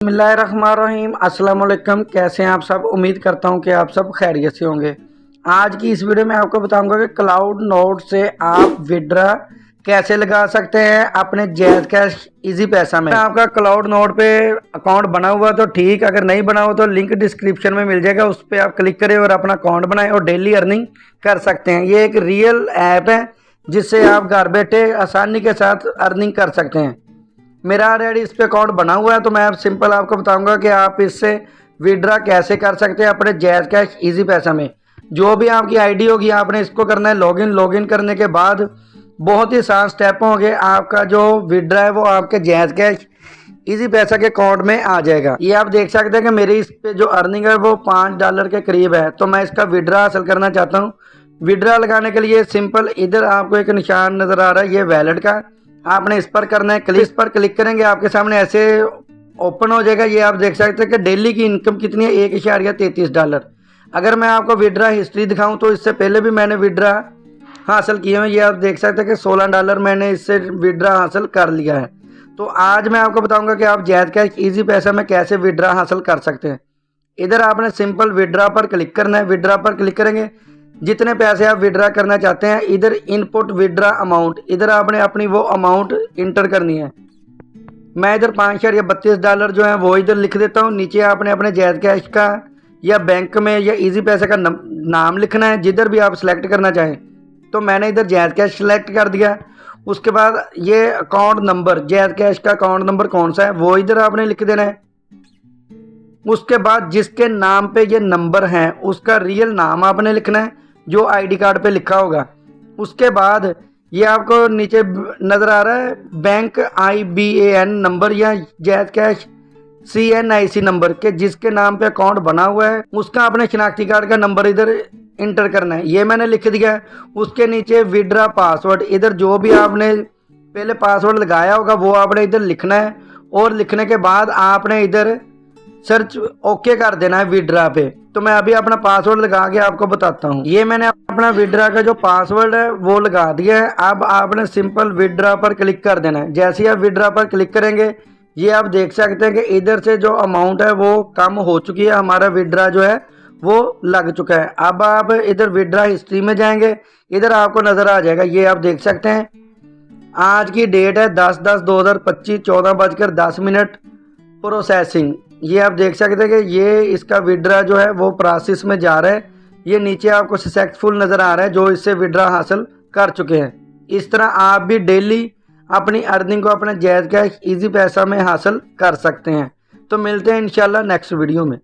बिस्मिल्लाहिर्रहमानिर्रहीम। अस्सलाम वालेकुम। कैसे हैं आप सब? उम्मीद करता हूं कि आप सब खैरियत से होंगे। आज की इस वीडियो में आपको बताऊंगा कि क्लाउड नोट से आप विड्रा कैसे लगा सकते हैं अपने जैज़ कैश इजी पैसा में। आपका क्लाउड नोट पे अकाउंट बना हुआ तो ठीक, अगर नहीं बना हुआ तो लिंक डिस्क्रिप्शन में मिल जाएगा, उस पर आप क्लिक करें और अपना अकाउंट बनाएं और डेली अर्निंग कर सकते हैं। ये एक रियल ऐप है जिससे आप घर बैठे आसानी के साथ अर्निंग कर सकते हैं। मेरा ऑलरेडी इस पे अकाउंट बना हुआ है, तो मैं अब सिंपल आपको बताऊंगा कि आप इससे विड्रा कैसे कर सकते हैं अपने जैज़ कैश इजी पैसा में। जो भी आपकी आईडी होगी आपने इसको करना है लॉगिन करने के बाद बहुत ही आसान स्टेप होंगे, आपका जो विड्रा है वो आपके जैज़ कैश इजी पैसा के अकाउंट में आ जाएगा। ये आप देख सकते हैं कि मेरी इस पे जो अर्निंग है वो $5 के करीब है, तो मैं इसका विड्रा हासिल करना चाहता हूँ। विड्रा लगाने के लिए सिंपल इधर आपको एक निशान नज़र आ रहा है, ये वैलेट का, आपने इस पर करना है क्लिक। इस पर क्लिक करेंगे आपके सामने ऐसे ओपन हो जाएगा। ये आप देख सकते हैं कि डेली की इनकम कितनी है, $1.33। अगर मैं आपको विड्रा हिस्ट्री दिखाऊं तो इससे पहले भी मैंने विड्रा हासिल किए हैं। ये आप देख सकते हैं कि $16 मैंने इससे विड्रा हासिल कर लिया है। तो आज मैं आपको बताऊंगा कि आप जैज़ कैश इजी पैसा में कैसे विड्रा हासिल कर सकते हैं। इधर आपने सिंपल विड्रा पर क्लिक करना है। विड्रा पर क्लिक करेंगे, जितने पैसे आप विड्रा करना चाहते हैं इधर इनपुट विड्रा अमाउंट, इधर आपने अपनी वो अमाउंट इंटर करनी है। मैं इधर $5.32 जो है वो इधर लिख देता हूँ। नीचे आपने अपने जैज़ कैश का या बैंक में या इजी पैसे का नाम लिखना है, जिधर भी आप सिलेक्ट करना चाहें। तो मैंने इधर जैज़ कैश सिलेक्ट कर दिया। उसके बाद ये अकाउंट नंबर, जैज़ कैश का अकाउंट नंबर कौन सा है वो इधर आपने लिख देना है। उसके बाद जिसके नाम पे ये नंबर है उसका रियल नाम आपने लिखना है जो आईडी कार्ड पे लिखा होगा। उसके बाद ये आपको नीचे नज़र आ रहा है बैंक IBAN नंबर या जैज़ कैश CNIC नंबर के, जिसके नाम पे अकाउंट बना हुआ है उसका अपने शनाख्ती कार्ड का नंबर इधर इंटर करना है। ये मैंने लिख दिया है। उसके नीचे विड्रा पासवर्ड, इधर जो भी आपने पहले पासवर्ड लगाया होगा वो आपने इधर लिखना है और लिखने के बाद आपने इधर सर्च ओके कर देना है विड्रा पे। तो मैं अभी अपना पासवर्ड लगा के आपको बताता हूँ। ये मैंने अपना विड्रा का जो पासवर्ड है वो लगा दिया है। अब आपने सिंपल विड्रा पर क्लिक कर देना है। जैसे ही आप विड्रा पर क्लिक करेंगे ये आप देख सकते हैं कि इधर से जो अमाउंट है वो कम हो चुकी है, हमारा विड्रा जो है वो लग चुका है। अब आप इधर विड्रा हिस्ट्री में जाएंगे, इधर आपको नज़र आ जाएगा, ये आप देख सकते हैं आज की डेट है 10/10/2025 14:10 प्रोसेसिंग। ये आप देख सकते हैं कि ये इसका विड्रा जो है वो प्रोसेस में जा रहा है। ये नीचे आपको सक्सेसफुल नज़र आ रहा है जो इससे विड्रा हासिल कर चुके हैं। इस तरह आप भी डेली अपनी अर्निंग को अपने जैज़ कैश इजी पैसा में हासिल कर सकते हैं। तो मिलते हैं इंशाल्लाह नेक्स्ट वीडियो में।